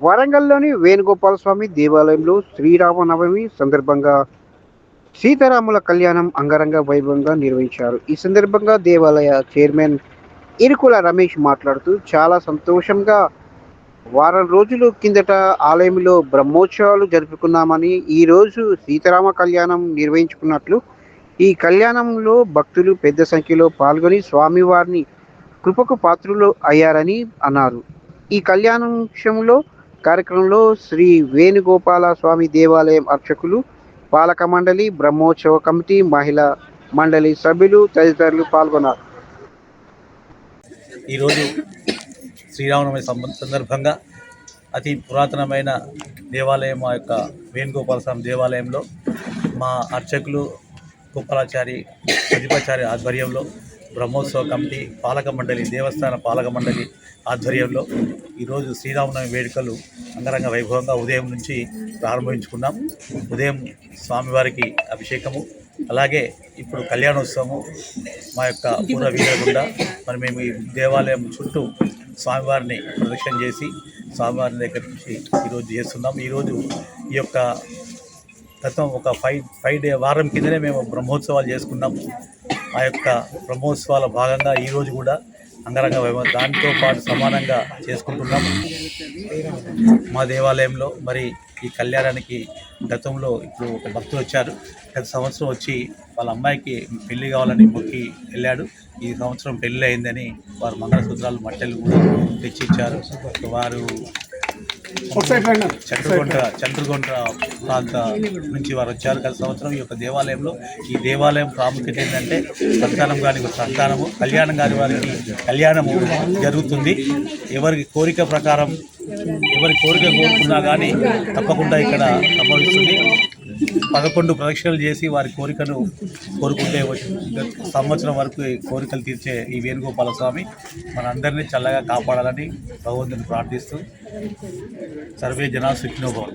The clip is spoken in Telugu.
వరంగల్‌లోని వేణుగోపాల స్వామి దేవాలయంలో శ్రీరామనవమి సందర్భంగా సీతారాముల కళ్యాణం అంగరంగ వైభవంగా నిర్వహించారు. ఈ సందర్భంగా దేవాలయ చైర్మన్ ఇరుకుల రమేష్ మాట్లాడుతూ, చాలా సంతోషంగా వారం రోజుల కిందట ఆలయంలో బ్రహ్మోత్సవాలు జరుపుకున్నామని, ఈరోజు సీతారామ కళ్యాణం నిర్వహించుకున్నట్లు, ఈ కళ్యాణంలో భక్తులు పెద్ద సంఖ్యలో పాల్గొని స్వామివారిని కృపకు పాత్రులు అయ్యారని అన్నారు. ఈ కళ్యాణోత్సవంలో కార్యక్రమంలో శ్రీ వేణుగోపాల స్వామి దేవాలయం అర్చకులు, పాలక మండలి, బ్రహ్మోత్సవ కమిటీ, మహిళా మండలి సభ్యులు తదితరులు పాల్గొన్నారు. ఈరోజు శ్రీరామనవమి సందర్భంగా అతి పురాతనమైన దేవాలయం మా యొక్క వేణుగోపాల స్వామి దేవాలయంలో మా అర్చకులు గోపాలాచారి ప్రతిపాచారి ఆధ్వర్యంలో, బ్రహ్మోత్సవ కమిటీ, పాలక మండలి, దేవస్థాన పాలక మండలి ఆధ్వర్యంలో ఈరోజు శ్రీరామనవమి వేడుకలు అంగరంగ వైభవంగా ఉదయం నుంచి ప్రారంభించుకున్నాం. ఉదయం స్వామివారికి అభిషేకము, అలాగే ఇప్పుడు కళ్యాణోత్సవము మా యొక్క పూర్వ వీరగుండా మరి మేము ఈ దేవాలయం చుట్టూ స్వామివారిని ప్రదక్షిణ చేసి స్వామివారి దగ్గర నుంచి ఈరోజు చేస్తున్నాం. ఈరోజు ఈ యొక్క గతం ఒక ఫైవ్ డే వారం కిందనే మేము బ్రహ్మోత్సవాలు చేసుకున్నాం. ఆ యొక్క బ్రహ్మోత్సవాల భాగంగా ఈరోజు కూడా అంగరంగ వైభవం దానితో పాటు సమానంగా చేసుకుంటున్నాం. మా దేవాలయంలో మరి ఈ కళ్యాణానికి గతంలో ఇప్పుడు ఒక భక్తులు వచ్చారు. గత సంవత్సరం వచ్చి వాళ్ళ అమ్మాయికి పెళ్లి కావాలని మొక్కి వెళ్ళాడు. ఈ సంవత్సరం పెళ్ళి అయిందని వారు మంగళసూత్రాలు, మట్టెలు కూడా తెచ్చిచ్చారు. వారు చంద్రగొంట ప్రాంత నుంచి వారు వచ్చారు. గత సంవత్సరం ఈ యొక్క దేవాలయంలో, ఈ దేవాలయం ప్రాముఖ్యత ఏంటంటే సంతానం కాని సంతానము, కళ్యాణం కాని వారికి కళ్యాణము జరుగుతుంది. ఎవరికి కోరిక ప్రకారం ఎవరి కోరిక కోరుకున్నా కానీ తప్పకుండా ఇక్కడ సంభవిస్తుంది. 11 ప్రదక్షిణలు చేసి వారి కోరికను కోరుకుంటే సంవత్సరం వరకు కోరికలు తీర్చే ఈ వేణుగోపాల స్వామి మనందరినీ చల్లగా కాపాడాలని భగవంతుని ప్రార్థిస్తూ సర్వే జనా సుఖినో భవంతు.